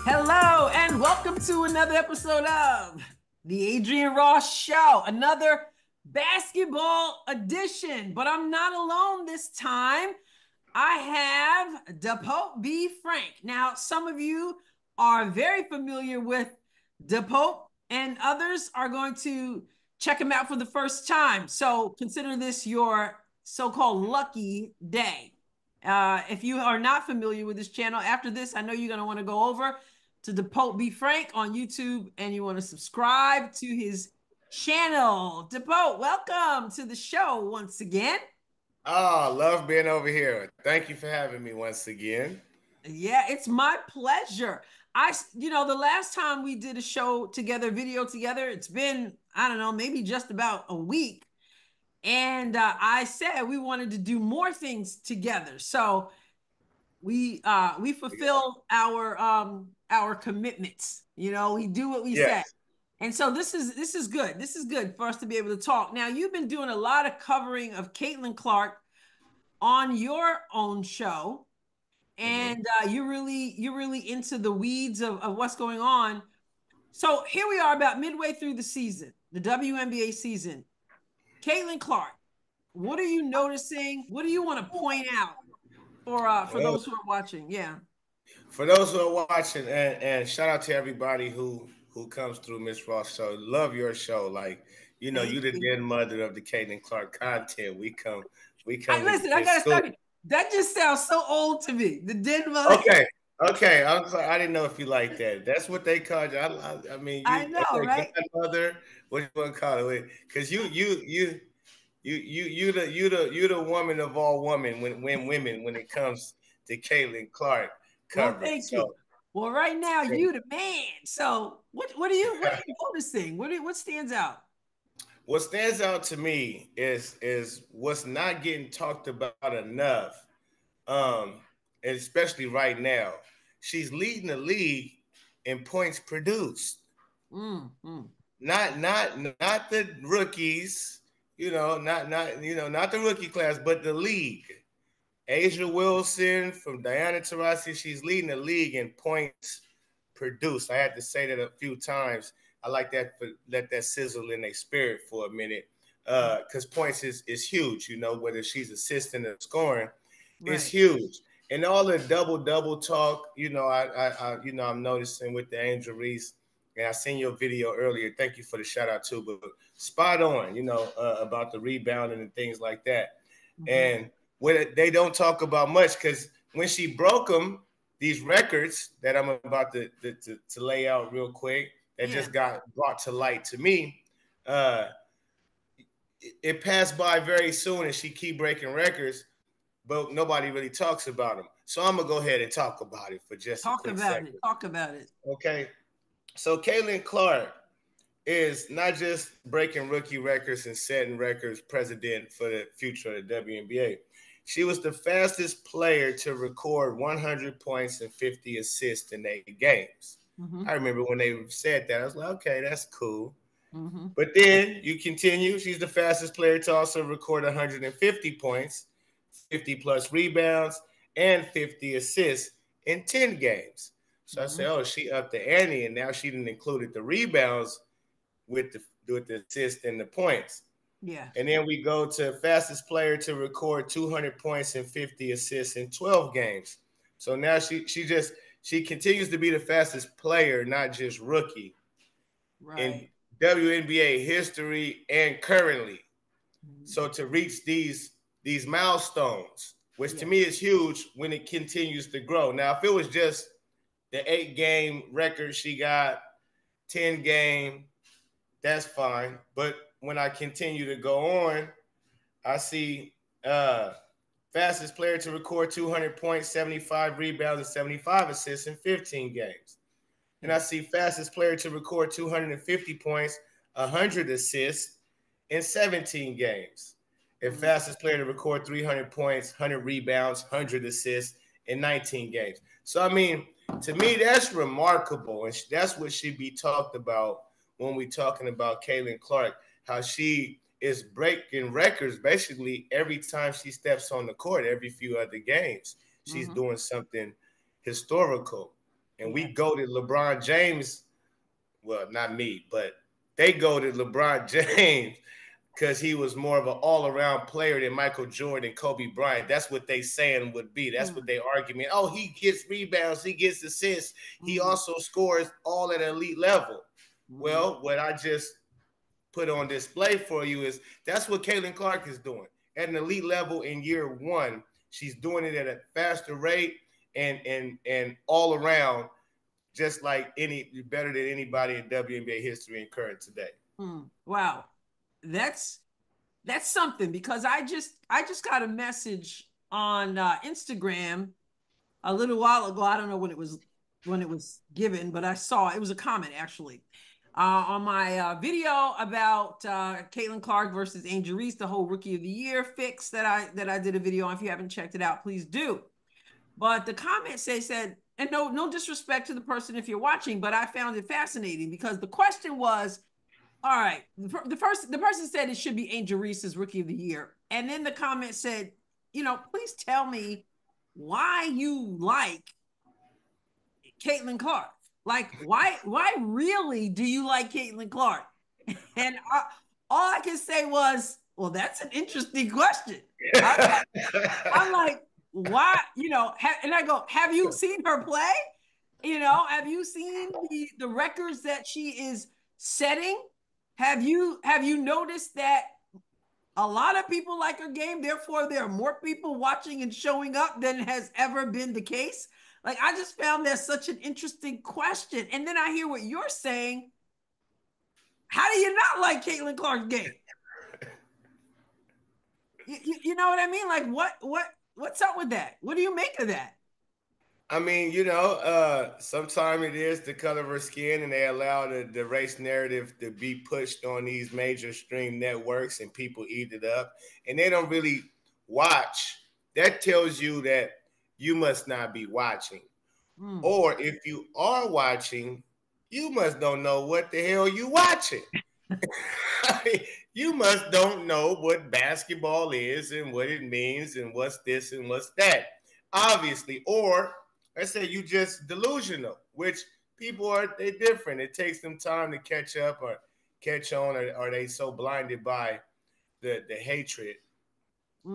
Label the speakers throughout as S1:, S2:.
S1: Hello, and welcome to another episode of the Adrienne Ross Show, another basketball edition. But I'm not alone this time. I have DaPope B. Frank. Now, some of you are very familiar with DaPope, and others are going to check him out for the first time. So consider this your so-called lucky day. If you are not familiar with this channel, after this, I know you're going to want to go over to DaPope B. Frank on YouTube, and you want to subscribe to his channel. DaPope, welcome to the show once again.
S2: Oh, love being over here. Thank you for having me once again.
S1: Yeah, it's my pleasure. The last time we did a show together, video together, it's been, I don't know, maybe just about a week. And I said we wanted to do more things together. So we fulfill our commitments. We do what we say.
S2: Yes.
S1: And so this is good. This is good for us to be able to talk. Now, you've been doing a lot of covering of Caitlin Clark on your own show, and you're really into the weeds of what's going on. So here we are, about midway through the season, the WNBA season. Caitlin Clark, what are you noticing? What do you want to point out for those who are watching? Yeah.
S2: For those who are watching, and shout out to everybody who comes through Miss Ross show. Love your show. Like, you
S1: Thank
S2: the
S1: you.
S2: dead mother of the Caitlin Clark content. We come
S1: Listen, I
S2: and
S1: gotta
S2: school.
S1: stop you. That just sounds so old to me. The dead mother.
S2: Okay. Okay, I'm sorry. I didn't know if you like that. That's what they call you. I mean,
S1: I
S2: you
S1: know,
S2: okay?
S1: right?
S2: Godmother. What do you want to call it? Because you the woman of all women when it comes to Caitlin Clark
S1: Well,
S2: coverage.
S1: thank
S2: So
S1: you. Well, right now you the man. So what are you noticing? What stands out?
S2: what stands out to me is what's not getting talked about enough, um, and especially right now. She's leading the league in points produced.
S1: Mm, mm.
S2: Not the rookies, not the rookie class, but the league. Asia Wilson from Diana Taurasi, she's leading the league in points produced. I had to say that a few times. I like that for let that sizzle in their spirit for a minute. Because points is huge, whether she's assisting or scoring, it's
S1: Right.
S2: huge. And all the double talk, I'm noticing with the Angel Reese, and I seen your video earlier. Thank you for the shout out too, but spot on, about the rebounding and things like that.
S1: Mm-hmm.
S2: And what they don't talk about much, because when she broke them, these records that I'm about to lay out real quick, that
S1: Yeah.
S2: just got brought to light to me, uh, it passed by very soon, and she keep breaking records, but nobody really talks about them. So I'm gonna go ahead and talk about it for just a
S1: Talk
S2: quick
S1: about it.
S2: second.
S1: Talk about it.
S2: Okay. So Caitlin Clark is not just breaking rookie records and setting records president for the future of the WNBA. She was the fastest player to record 100 points and 50 assists in 8 games.
S1: Mm-hmm.
S2: I remember when they said that, I was like, okay, that's cool.
S1: Mm-hmm.
S2: But then you continue. She's the fastest player to also record 150 points, 50 plus rebounds, and 50 assists in 10 games. So I
S1: Mm-hmm.
S2: say, oh, she upped the ante, and now she didn't included the rebounds with the assist and the points.
S1: Yeah.
S2: And then we go to fastest player to record 200 points and 50 assists in 12 games. So now she continues to be the fastest player, not just rookie, in
S1: Right.
S2: WNBA history and currently.
S1: Mm-hmm.
S2: So to reach these milestones, which to
S1: Yeah.
S2: me is huge when it continues to grow. Now, if it was just the 8 game record she got, 10 game, that's fine. But when I continue to go on, I see fastest player to record 200 points, 75 rebounds, and 75 assists in 15 games. And
S1: Yeah.
S2: I see fastest player to record 250 points, 100 assists in 17 games. And
S1: Mm-hmm.
S2: fastest player to record 300 points, 100 rebounds, 100 assists in 19 games. So, I mean, to me, that's remarkable. And that's what should be talked about when we're talking about Caitlin Clark, how she is breaking records basically every time she steps on the court, every few other games. She's
S1: Mm-hmm.
S2: doing something historical. And we goated LeBron James. Well, not me, but they goated LeBron James because he was more of an all-around player than Michael Jordan and Kobe Bryant. That's what they saying would be. That's what they argument. Oh, he gets rebounds, he gets assists, he also scores all at an elite level. Well, what I just put on display for you is that's what Caitlin Clark is doing at an elite level in year one. She's doing it at a faster rate and all around, just like better than anybody in WNBA history and current today.
S1: Wow, that's something, because I just got a message on Instagram a little while ago. I don't know when it was given, but I saw it was a comment actually on my video about Caitlin Clark versus Angel Reese, the whole Rookie of the Year fix that I did a video on. If you haven't checked it out, please do. But the comment said, and no disrespect to the person if you're watching, but I found it fascinating because the question was, all right, the person said it should be Angel Reese's Rookie of the Year, and then the comment said, please tell me why you like Caitlin Clark. Like, why really do you like Caitlin Clark? And all I can say was, well, that's an interesting question. I'm like, why? And I go, have you seen her play? Have you seen the records that she is setting? Have you noticed that a lot of people like her game, therefore there are more people watching and showing up than has ever been the case? Like, I just found that such an interesting question. And then I hear what you're saying. How do you not like Caitlin Clark's game? You know what I mean? Like, what's up with that? What do you make of that?
S2: I mean, sometimes it is the color of her skin, and they allow the race narrative to be pushed on these major stream networks, and people eat it up, and they don't really watch. That tells you that you must not be watching. Or if you are watching, you must don't know what the hell you watching. I mean, you must don't know what basketball is and what it means and what's this and what's that. Obviously, or I say you just delusional, which they're different. It takes them time to catch up or catch on, or are they so blinded by the hatred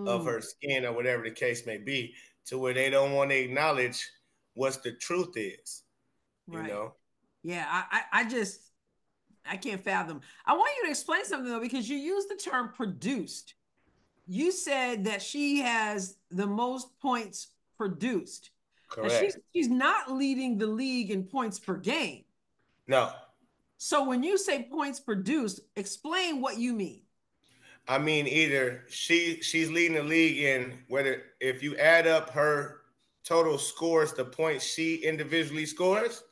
S2: of her skin or whatever the case may be, to where they don't want to acknowledge what the truth is.
S1: Right. Yeah, I can't fathom. I want you to explain something though, because you used the term produced. You said that she has the most points produced.
S2: Correct.
S1: She's not leading the league in points per game.
S2: No.
S1: So when you say points produced, explain what you mean.
S2: I mean, either she's leading the league in whether, if you add up her total scores, the points she individually scores,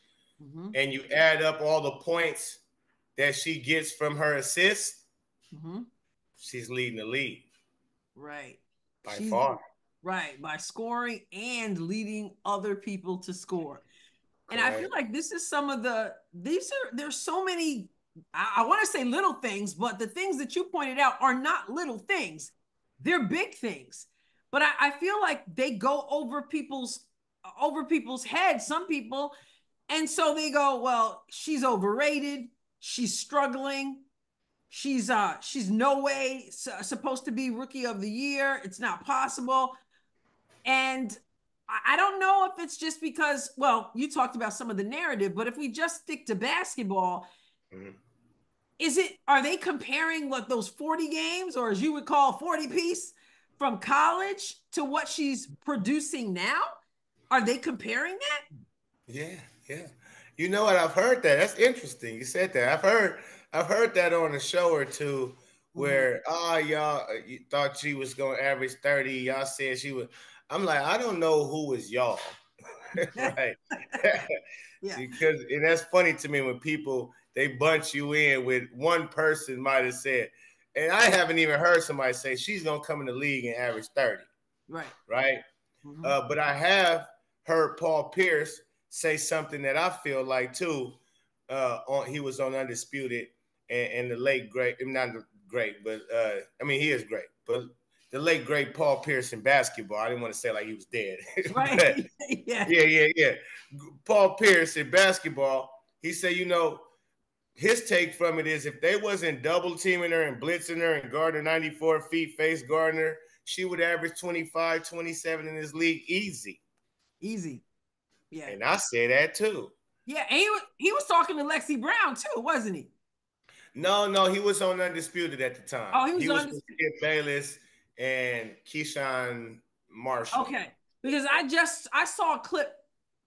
S2: and you add up all the points that she gets from her assists, she's leading the league.
S1: Right.
S2: By far.
S1: Right. By scoring and leading other people to score. And
S2: Correct.
S1: I feel like this is there's so many, I want to say little things, but the things that you pointed out are not little things. They're big things. But I feel like they go over people's heads, some people. And so they go, well, she's overrated. She's struggling. She's no way supposed to be Rookie of the Year. It's not possible. And I don't know if it's just because, well, you talked about some of the narrative, but if we just stick to basketball, are they comparing what those 40 games, or as you would call 40 piece from college, to what she's producing now? Are they comparing that?
S2: Yeah. You know what? I've heard that. That's interesting. You said that. I've heard that on a show or two where y'all you thought she was gonna average 30. Y'all said she would. I'm like, I don't know who is y'all. Right.
S1: Yeah.
S2: Because, and that's funny to me when people, they bunch you in with one person might have said, and I haven't even heard somebody say she's gonna come in the league and average 30. Right. But I have heard Paul Pierce say something that I feel like too. He was on Undisputed, and the late great, not great, but I mean he is great. But the late great Paul Pierce in basketball. I didn't want to say like he was dead,
S1: Right?
S2: but
S1: Yeah.
S2: yeah. Paul Pierce in basketball. He said, his take from it is if they wasn't double teaming her and blitzing her and guarding 94 feet face guarding her, she would average 25, 27 in this league easy.
S1: Easy. Yeah.
S2: And I say that too.
S1: Yeah. And he was talking to Lexi Brown too, wasn't he?
S2: No, he was on Undisputed at the time.
S1: Oh,
S2: He was with Skip Bayless and Keyshawn Marshall.
S1: Okay. Because I saw a clip.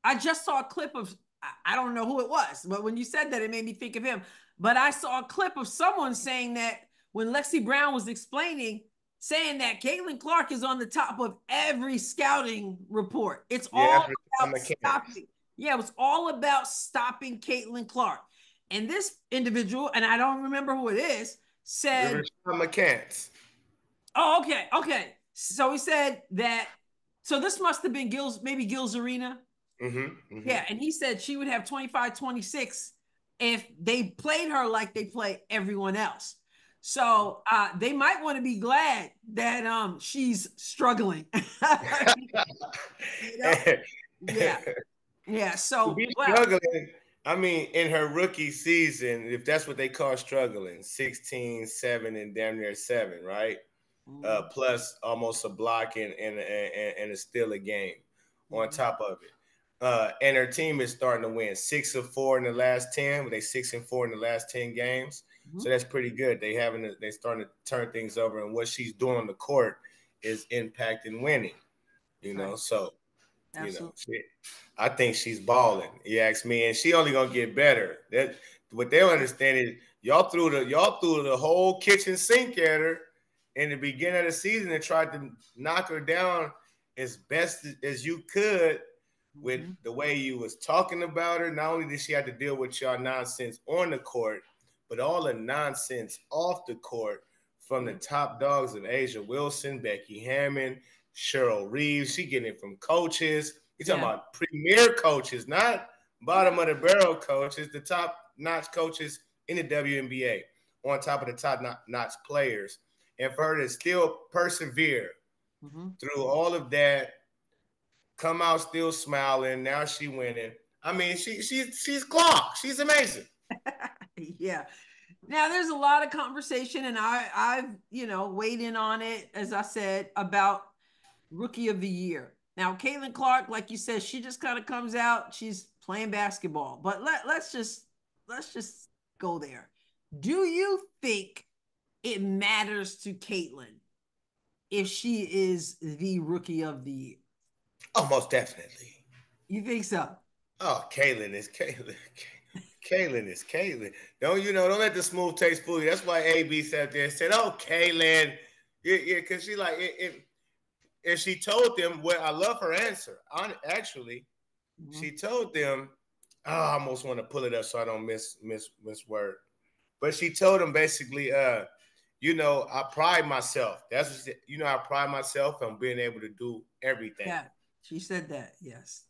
S1: I just saw a clip of, I don't know who it was, but when you said that, it made me think of him. But I saw a clip of someone saying that when Lexi Brown was explaining, saying that Caitlin Clark is on the top of every scouting report. It's all about stopping. Yeah, it was all about stopping Caitlin Clark. And this individual, and I don't remember who it is, said,
S2: McCants.
S1: Oh, okay. So he said that, so this must have been Gil's Arena. Yeah, and he said she would have 25, 26 if they played her like they play everyone else. So they might want to be glad that she's struggling. Yeah. So
S2: struggling. I mean, in her rookie season, if that's what they call struggling, 16, 7, and damn near 7, right? Plus almost a block and a steal a game on top of it. And her team is starting to win 6 of 4 in the last 10. They 6 and 4 in the last 10 games. So that's pretty good. They starting to turn things over, and what she's doing on the court is impacting winning. So absolutely. I think she's balling. You ask me, and she only gonna get better. That what they'll understand is y'all threw the whole kitchen sink at her in the beginning of the season and tried to knock her down as best as you could with the way you was talking about her. Not only did she have to deal with y'all nonsense on the court, but all the nonsense off the court from the top dogs of A'ja Wilson, Becky Hammond, Cheryl Reeves. She getting it from coaches. You're talking about premier coaches, not bottom of the barrel coaches, the top-notch coaches in the WNBA, on top of the top-notch players. And for her to still persevere through all of that, come out still smiling, now she winning. I mean, she's Clark. She's amazing.
S1: Yeah. Now there's a lot of conversation, and I've weighed in on it, as I said, about Rookie of the Year. Now, Caitlin Clark, like you said, she just kind of comes out. She's playing basketball, but let's just go there. Do you think it matters to Caitlin if she is the Rookie of the Year?
S2: Oh, most definitely.
S1: You think so?
S2: Oh, Caitlin is Caitlin. Caitlin is Caitlin. Don't let the smooth taste fool you. That's why AB sat there and said, "Oh, Caitlin." Yeah, because she like it. And she told them, well, I love her answer. She told them, I almost want to pull it up so I don't miss word. But she told them basically, I pride myself. That's I pride myself on being able to do everything.
S1: Yeah, she said that. Yes.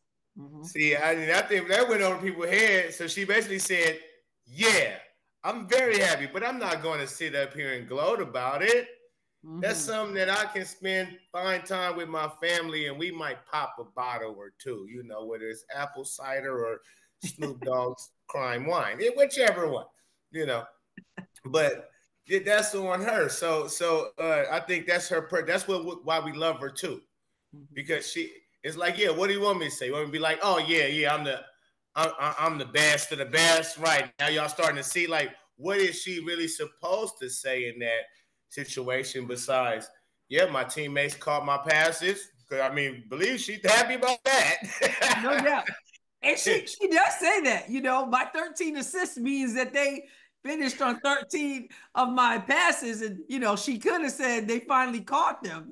S2: See, I think that went over people's heads. So she basically said, "Yeah, I'm very happy, but I'm not going to sit up here and gloat about it. That's something that I can find time with my family, and we might pop a bottle or two, whether it's apple cider or Snoop Dogg's crime wine, whichever one, But that's on her. So I think that's her. That's why we love her too, because it's like, yeah. What do you want me to say? You want me to be like, oh yeah, I'm the best of the best, right? Now y'all starting to see like what is she really supposed to say in that situation besides, my teammates caught my passes. I mean, believe she's happy about that.
S1: No doubt. And she does say that, my 13 assists means that they finished on 13 of my passes. And, she could have said they finally caught them,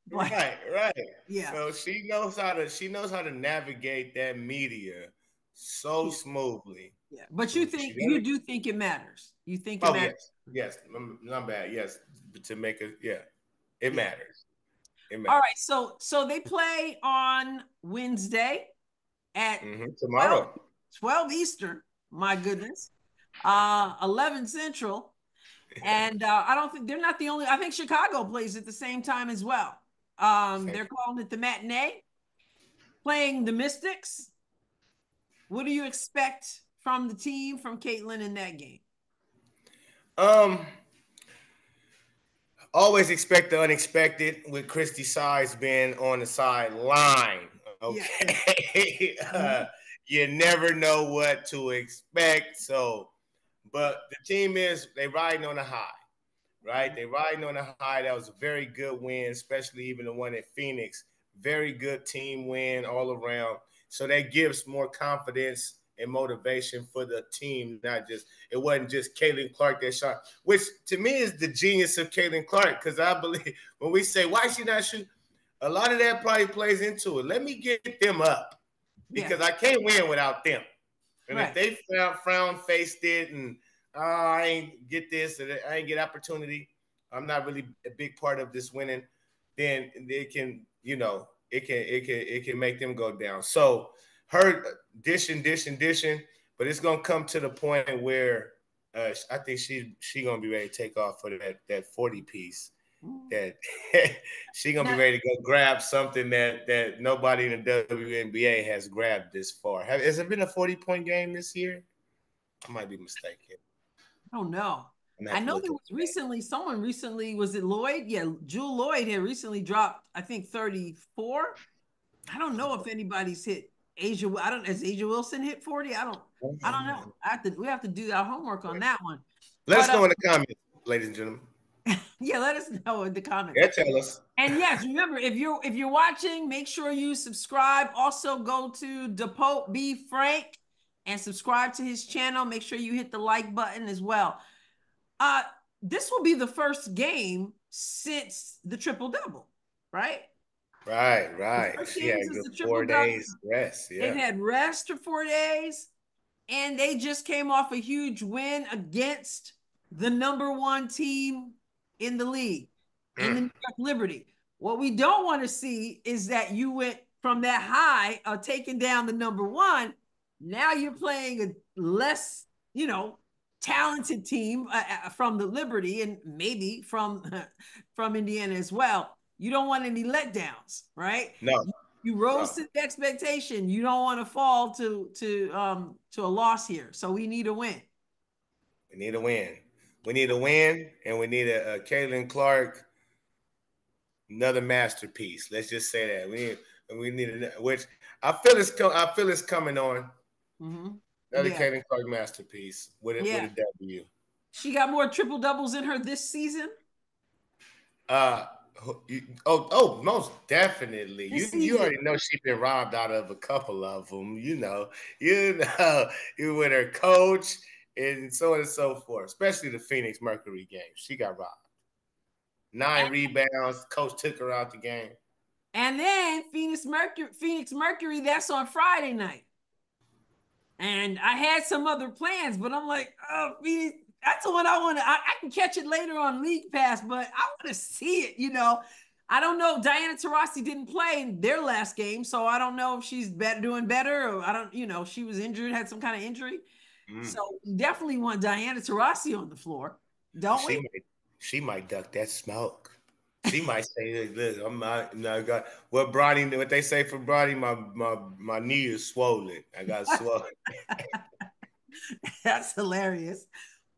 S1: But,
S2: right.
S1: Yeah.
S2: So she knows how to navigate that media so smoothly.
S1: Yeah. But you do think it matters. You think it matters.
S2: Yes. Not bad. Yes. To make it, it matters.
S1: All right. So they play on Wednesday at
S2: tomorrow.
S1: 12 Eastern. My goodness. 11 Central. And I don't think they're not the only. I think Chicago plays at the same time as well. They're calling it the matinee, playing the Mystics. What do you expect from the team, from Caitlin in that game?
S2: Um, Always expect the unexpected with Christy Sides being on the sideline. Okay.
S1: Yeah.
S2: You never know what to expect. So, but the team they riding on a high, right? They riding on a high. That was a very good win, especially even the one at Phoenix. Very good team win all around. So that gives more confidence and motivation for the team. Not just it wasn't just Caitlin Clark that shot, which to me is the genius of Caitlin Clark. Because I believe when we say why she not shoot, a lot of that probably plays into it. Let me get them up because I can't win without them. And if they frown faced it and I ain't get this and I ain't get opportunity, I'm not really a big part of this winning, then it can, it can make them go down. So her dishing, but it's gonna come to the point where I think she gonna be ready to take off for that 40 piece. That she gonna be ready to go grab something that nobody in the WNBA has grabbed this far. Has it been a 40-point game this year? I might be mistaken.
S1: I don't know. I know there was recently someone was it Lloyd? Yeah, Jewel Lloyd had recently dropped, I think 34. I don't know if anybody's hit Asia. Has Asia Wilson hit 40? I don't know. We have to do our homework on that one.
S2: Let us know in the comments, ladies and gentlemen.
S1: Yeah, let us know in the comments.
S2: Yeah, tell us.
S1: And yes, remember, if you're watching, make sure you subscribe. Also go to DaPope Be Frank and subscribe to his channel. Make sure you hit the like button as well. This will be the first game since the triple-double, right?
S2: Right.
S1: Yeah,
S2: 4 days rest. Yeah.
S1: They've had rest for 4 days, and they just came off a huge win against the #1 team in the league, in the New York Liberty. What we don't want to see is that you went from that high of taking down the #1. Now you're playing a less, talented team from the Liberty and maybe from Indiana as well. You don't want any letdowns, right?
S2: No.
S1: You rose to the expectation. You don't want to fall to a loss here. So we need a win.
S2: We need a win. We need a win, and we need a Caitlin Clark, another masterpiece. Let's just say that we need which I feel it's coming on.
S1: Mm-hmm.
S2: Another Caitlin Clark masterpiece with a W.
S1: She got more triple doubles in her this season.
S2: Most definitely. You already know she's been robbed out of a couple of them. You with her coach and so on and so forth. Especially the Phoenix Mercury game, she got robbed. 9 rebounds. Coach took her out the game.
S1: And then Phoenix Mercury. That's on Friday night. And I had some other plans, but I'm like, oh, Phoenix. That's the one I want to. I can catch it later on League Pass, but I want to see it. I don't know. Diana Taurasi didn't play in their last game, so I don't know if she's doing better, or I don't. She was injured, had some kind of injury. So we definitely want Diana Taurasi on the floor, don't we?
S2: She might duck that smoke. She might say, "Look, I'm not got what they say for Bronny, my knee is swollen. I got swollen."
S1: That's hilarious.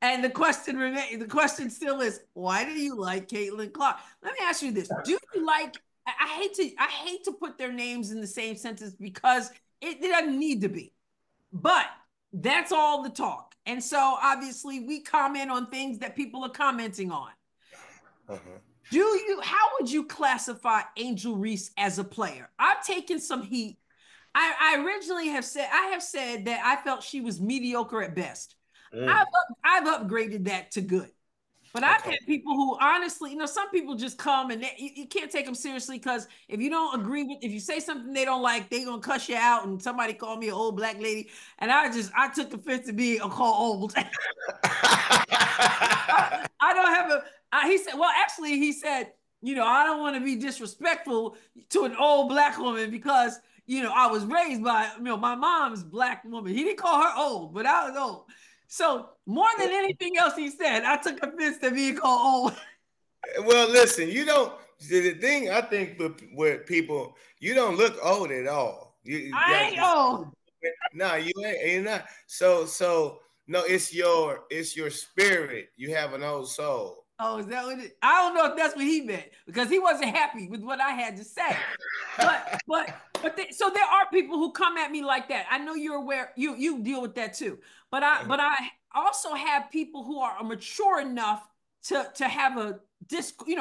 S1: And the question still is, why do you like Caitlin Clark? Let me ask you this. Do you like, I hate to put their names in the same sentence because it doesn't need to be, but that's all the talk. And so obviously we comment on things that people are commenting on. How would you classify Angel Reese as a player? I've taken some heat. I originally have said that I felt she was mediocre at best. I've upgraded that to good. But I've had people who honestly, some people just come and you can't take them seriously because if you don't agree if you say something they don't like, they're going to cuss you out. And somebody called me an old black lady. And I took offense to being called old. I don't have he said, I don't want to be disrespectful to an old black woman because, I was raised by, my mom's black woman. He didn't call her old, but I was old. So more than anything else he said, I took offense to being called old.
S2: Well, listen, you don't. The thing I think with people, you don't look old at all.
S1: I ain't old.
S2: No, you ain't. You're not. So no, it's your spirit. You have an old soul.
S1: Oh, is that what it? I don't know if that's what he meant because he wasn't happy with what I had to say. So there are people who come at me like that. I know you're aware. You deal with that too. But I also have people who are mature enough to have a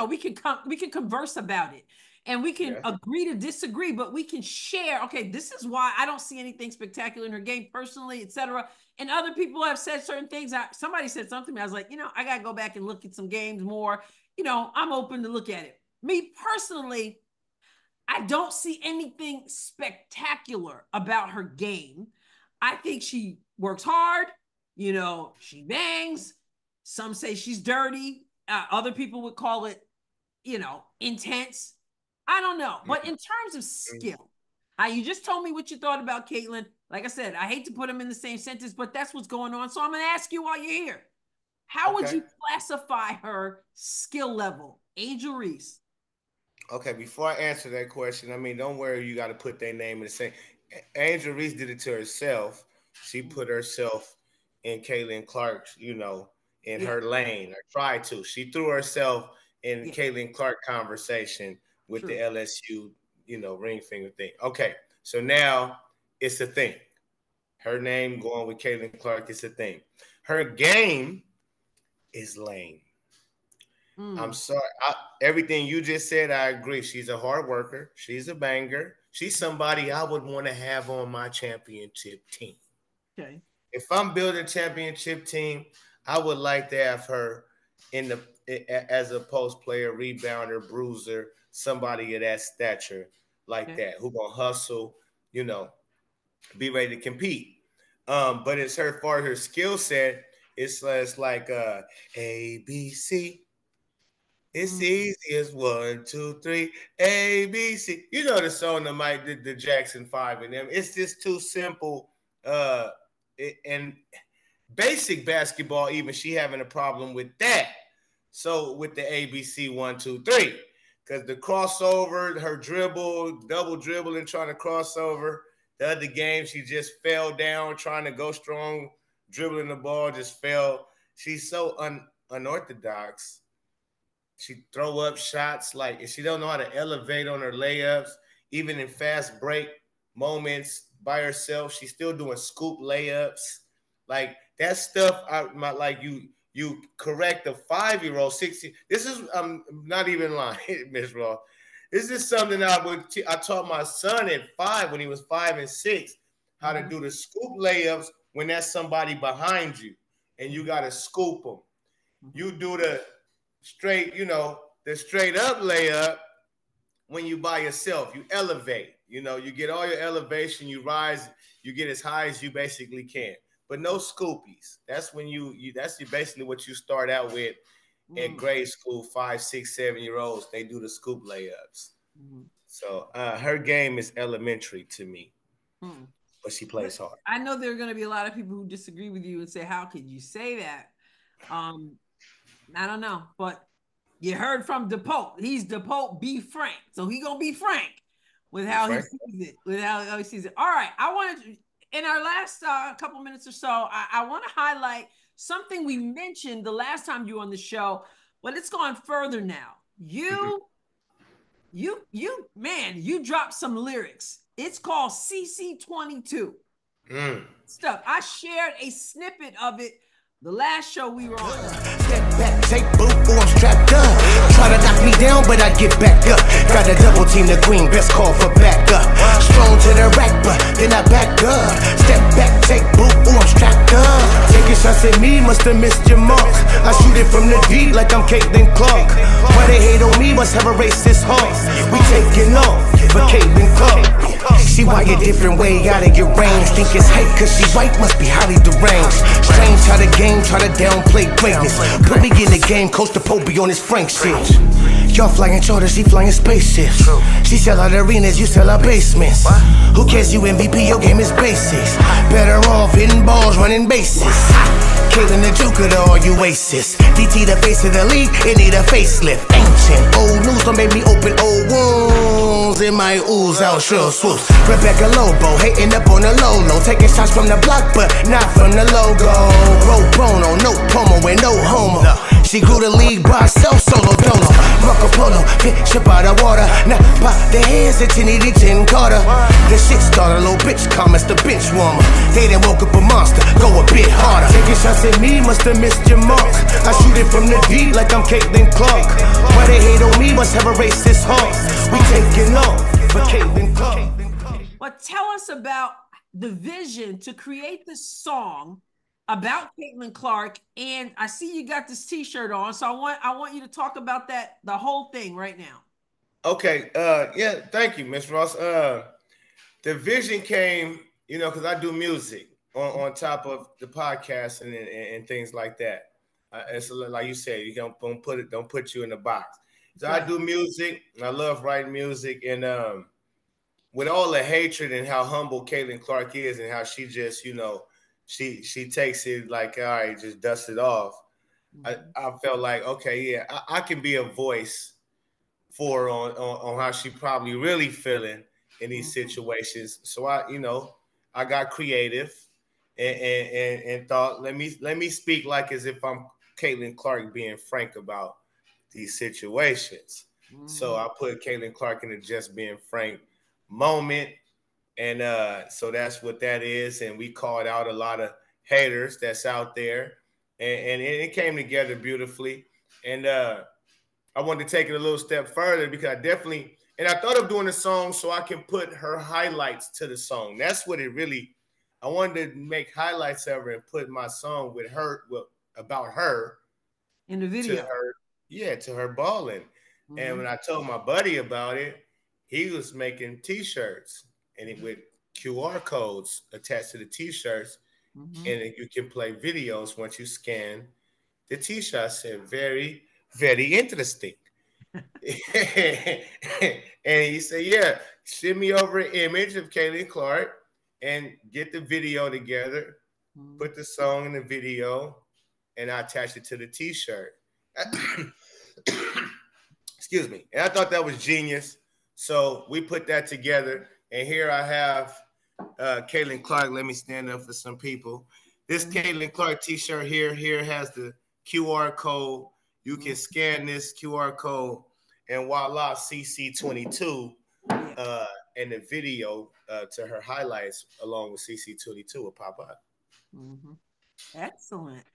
S1: we can converse about it. And we can agree to disagree, but we can share. Okay, this is why I don't see anything spectacular in her game personally, etc. And other people have said certain things. Somebody said something to me. I was like, I got to go back and look at some games more. I'm open to look at it. Me personally, I don't see anything spectacular about her game. I think she works hard. She bangs. Some say she's dirty. Other people would call it, intense. I don't know. But in terms of skill, you just told me what you thought about Caitlin. Like I said, I hate to put them in the same sentence, but that's what's going on. So I'm going to ask you while you're here. How would you classify her skill level? Angel Reese.
S2: Okay, before I answer that question, don't worry, you got to put their name in the same. Angel Reese did it to herself. She put herself in Caitlin Clark's, in her lane, or tried to. She threw herself in Caitlin Clark conversation with the LSU, ring finger thing. Okay, so now it's a thing. Her name going with Caitlin Clark is a thing. Her game is lame. I'm sorry. Everything you just said, I agree. She's a hard worker. She's a banger. She's somebody I would want to have on my championship team.
S1: Okay.
S2: If I'm building a championship team, I would like to have her as a post player, rebounder, bruiser, somebody of that stature like that, who gonna hustle, be ready to compete. But as far as her skill set, it's like A, B, C. It's easy as 1, 2, 3, A, B, C. You know the song that Mike did, the Jackson 5 and them. It's just too simple. And basic basketball, even she having a problem with that. So with the ABC 1, 2, 3, because the crossover, her dribble, double dribbling, trying to cross over. The other game, she just fell down, trying to go strong, dribbling the ball, just fell. She's so unorthodox. She throw up shots if she don't know how to elevate on her layups, even in fast break moments by herself. She's still doing scoop layups. Like that stuff, you correct a 5-year-old, 60. This is I'm not even lying, Miss Raw. This is something I taught my son at 5 when he was 5 and 6 how to do the scoop layups when there's somebody behind you and you got to scoop them. You do the straight up layup when you by yourself. You elevate. You get all your elevation. You rise. You get as high as you basically can. But no scoopies. That's when that's basically what you start out with at grade school. 5, 6, 7-year-olds, they do the scoop layups. So her game is elementary to me, but she plays hard.
S1: I know there are going to be a lot of people who disagree with you and say, "How could you say that?" I don't know, but you heard from DaPope. He's DaPope. Be frank, so he gonna be frank with how he sees it. With how he sees it. All right, I wanted to. In our last couple minutes or so, I want to highlight something we mentioned the last time you were on the show, but it's gone further now. You dropped some lyrics. It's called CC22. Stuff. I shared a snippet of it the last show we were on.
S3: Step back, take boot, I'm strapped up. Try to knock me down, but I get back up. Got a double team, the green, best call for backup. Strong to the rack, but then I back up. Step back, take boot, I'm strapped up. Taking shots at me, must have missed your mark. I shoot it from the deep like I'm Caitlin Clark. Why they hate on me, must have a racist heart. We taking off for Caitlin Clark. She She wired different way, gotta get range. Think it's hype cause she white, must be highly deranged. Strange how the game try to downplay greatness. Put me in the game, Coach DaPope be on his Frank shit. Y'all flying charters, she flying spaceships. She sell out arenas, you sell out basements. Who cares, you MVP, your game is basics. Better off hitting balls, running bases. Caitlin the Juke of all you aces. DT the face of the league, it need a facelift. Ancient old news don't make me open old wounds. It might ooze out sure swoops. Rebecca Lobo hating up on the low. Taking shots from the block but not from the logo. Pro bono, no promo and no homo. She grew the league by herself, solo dono. Marco Polo, fish up out of water. Now by the hands that you need Jen Carter. The shit starter, little bitch comments the bench warmer. They done woke up a monster, go a bit harder. Taking shots at me, must have missed your mark. I shoot it from the deep like I'm Caitlin Clark. Why they hate on me, must have a racist heart. We taking off for Caitlin Clark.
S1: But tell us about the vision to create this song about Caitlin Clark, and I see you got this T-shirt on, so I want you to talk about that, the whole thing right now.
S2: Okay, yeah, thank you, Miss Ross. The vision came, you know, because I do music on top of the podcast and things like that. It's like you said, you don't put you in the box. So right. I do music. I love writing music, and with all the hatred and how humble Caitlin Clark is, and how she just, you know, she takes it like, all right, just dust it off. I felt like, okay, yeah, I can be a voice for her on how she probably really feeling in these situations. So I got creative and thought, let me speak like as if I'm Caitlin Clark being frank about these situations. So I put Caitlin Clark in a just being frank moment. And so that's what that is. And we called out a lot of haters that's out there. And it came together beautifully. And I wanted to take it a little step further because I thought of doing a song so I can put her highlights to the song. That's what it really, I wanted to make highlights of her and put my song with her, about her.
S1: In the video.
S2: To her balling. And when I told my buddy about it, he was making T-shirts. And with QR codes attached to the T-shirts, and you can play videos once you scan the T-shirt. I said, very, very interesting. And he said, yeah, send me over an image of Caitlin Clark and get the video together, put the song in the video, and I attach it to the T-shirt. Excuse me. And I thought that was genius. So we put that together. And here I have Caitlin Clark. Let me stand up for some people. This Caitlin Clark T-shirt here has the QR code. You can scan this QR code, and voila, CC22 and the video to her highlights along with CC22 will pop up.
S1: Excellent.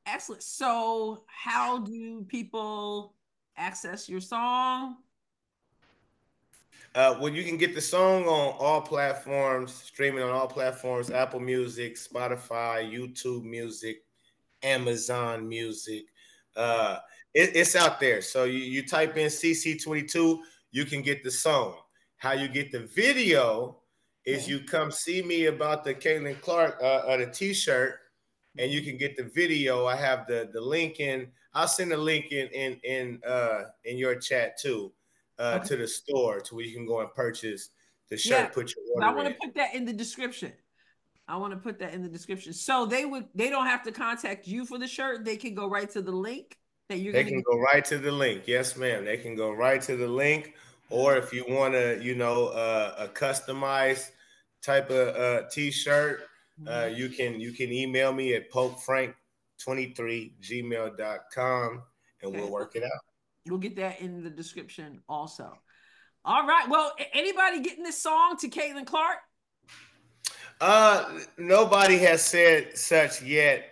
S1: Excellent. So how do people access your song?
S2: Well, you can get the song on all platforms, streaming on all platforms, Apple Music, Spotify, YouTube Music, Amazon Music. It's out there. So you type in CC22, you can get the song. How you get the video is you come see me about the Caitlin Clark, the T-shirt, and you can get the video. I have the link in. I'll send the link in your chat too. To the store to where you can go and purchase the shirt, put your order
S1: I want to put that in the description. So they don't have to contact you for the shirt. They can go right to the link that you're going to
S2: go right to the link. Yes, ma'am. They can go right to the link. Or if you want to, a customized type of T-shirt, you can email me at popefrank23@gmail.com and we'll work it out.
S1: We'll get that in the description also. All right. Well, anybody getting this song to Caitlin Clark?
S2: Nobody has said such yet.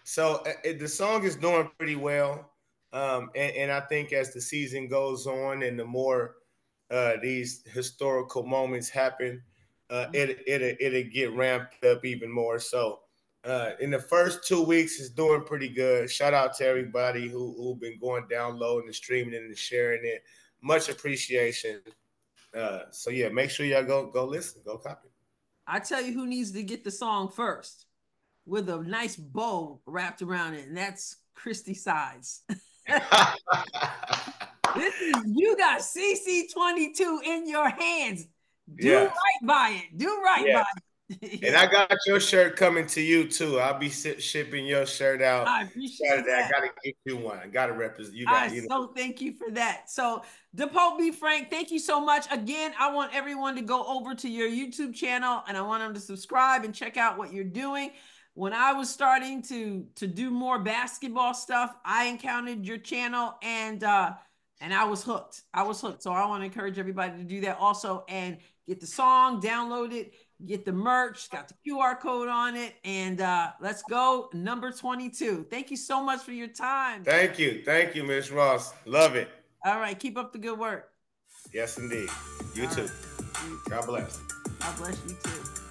S2: So the song is doing pretty well. And I think as the season goes on and the more these historical moments happen, it'll get ramped up even more. So in the first 2 weeks, it's doing pretty good. Shout out to everybody who've been going downloading and streaming it and sharing it. Much appreciation So yeah, make sure y'all go listen, go copy.
S1: I tell you who needs to get the song first with a nice bow wrapped around it, and that's Christy Sides. You got CC22 in your hands. Do right by it. Do right by it.
S2: And I got your shirt coming to you too. I'll be shipping your shirt out.
S1: I appreciate that.
S2: I gotta get you one. I gotta represent you.
S1: So thank you for that. So DaPope B. Frank, thank you so much. Again, I want everyone to go over to your YouTube channel and I want them to subscribe and check out what you're doing. When I was starting to do more basketball stuff, I encountered your channel and I was hooked. So I want to encourage everybody to do that also and get the song, download it, get the merch, got the QR code on it, and let's go number 22. Thank you so much for your time.
S2: Thank you, Ms. Ross. Love it.
S1: All right, keep up the good work.
S2: Yes, indeed. You too. God bless.
S1: God bless you too.